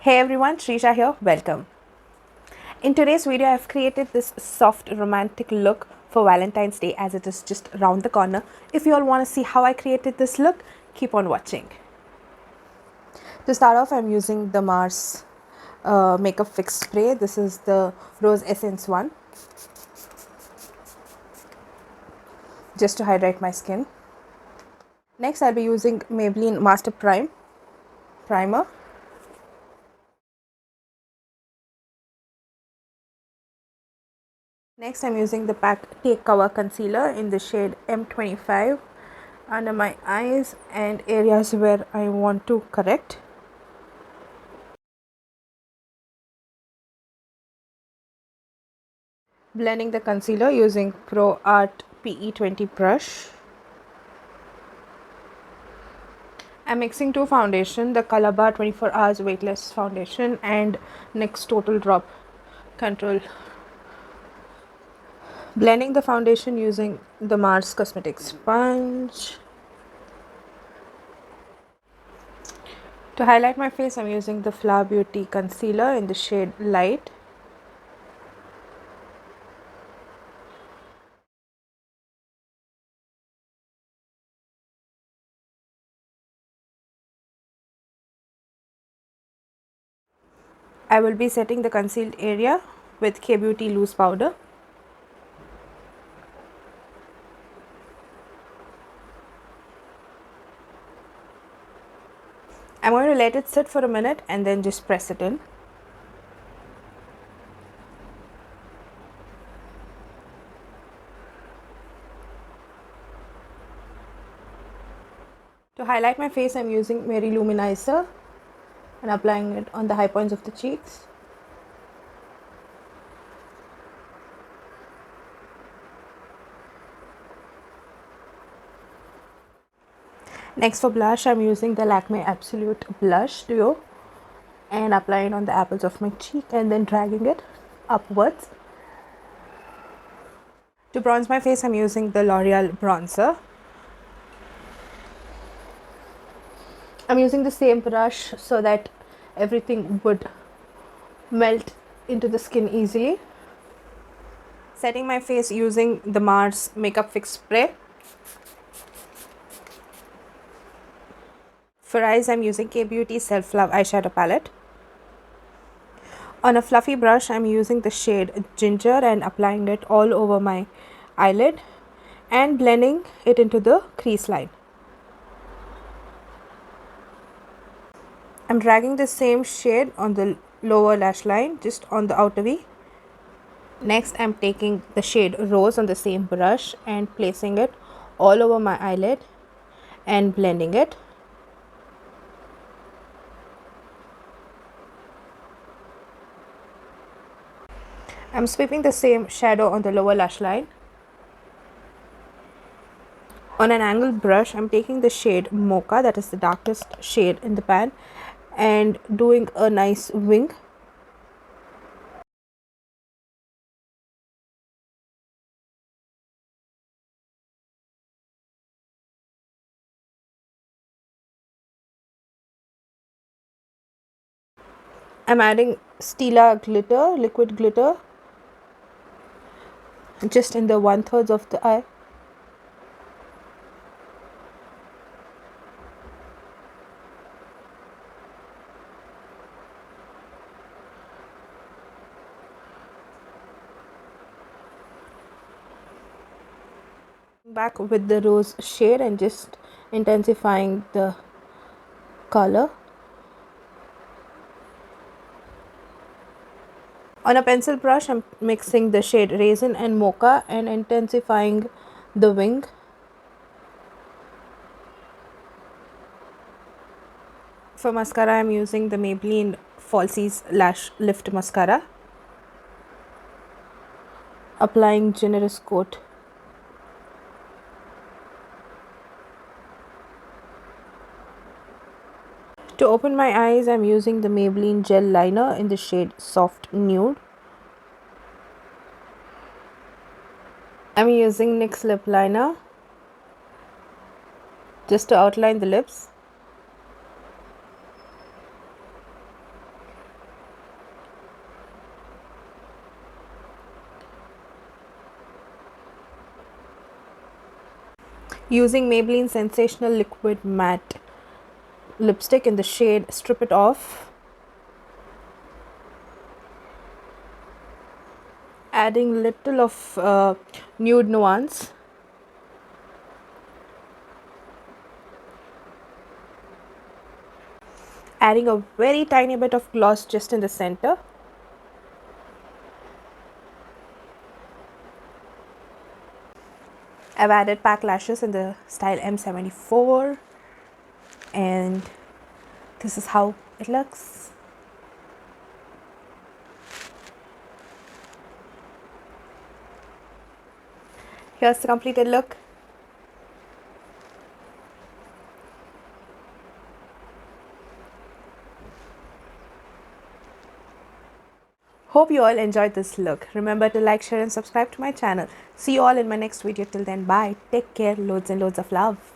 Hey everyone, Shreesha here, welcome. In today's video, I've created this soft romantic look for Valentine's Day as it is just around the corner. If you all want to see how I created this look, keep on watching. To start off, I'm using the Mars Makeup Fix Spray. This is the Rose Essence one, just to hydrate my skin. Next, I'll be using Maybelline Master Primer. Next, I'm using the Pack Take Cover Concealer in the shade M25 under my eyes and areas where I want to correct. Blending the concealer using Pro Art PE20 brush. I'm mixing two foundations, the Colorbar 24 Hours Weightless Foundation and NYX Total Drop Control. Blending the foundation using the Mars Cosmetics sponge. To highlight my face, I'm using the Flower Beauty Concealer in the shade Light. I will be setting the concealed area with K-Beauty Loose Powder. I'm going to let it sit for a minute and then just press it in. To highlight my face, I'm using Maybelline Manizer and applying it on the high points of the cheeks. Next for blush, I'm using the Lakme Absolute Blush Duo and applying on the apples of my cheek and then dragging it upwards. To bronze my face, I'm using the Loreal bronzer. I'm using the same brush so that everything would melt into the skin easily. Setting my face using the Mars Makeup Fix Spray. For eyes, I'm using K-Beauty Self Love Eyeshadow Palette. On a fluffy brush, I'm using the shade Ginger and applying it all over my eyelid and blending it into the crease line. I'm dragging the same shade on the lower lash line, just on the outer V. Next, I'm taking the shade Rose on the same brush and placing it all over my eyelid and blending it. I'm sweeping the same shadow on the lower lash line. On an angled brush, I'm taking the shade Mocha, that is the darkest shade in the pan, and doing a nice wing. I'm adding Stilla glitter, liquid glitter, just in the 1/3 of the eye. Back with the rose shade and just intensifying the color. On a pencil brush, I'm mixing the shade Raisin and Mocha and intensifying the wing. For mascara, I'm using the Maybelline Falsies Lash Lift Mascara. Applying generous coat. To open my eyes, I'm using the Maybelline Gel Liner in the shade Soft Nude. I'm using NYX Lip Liner just to outline the lips. Using Maybelline Sensational Liquid Matte lipstick in the shade Strip It Off. Adding little of Nude Nuance. Adding a very tiny bit of gloss just in the center. I've added pack lashes in the style M74, and this is how it looks. Here's the completed look. Hope you all enjoyed this look. Remember to like, share and subscribe to my channel. See you all in my next video. Till then, bye. Take care. Loads and loads of love.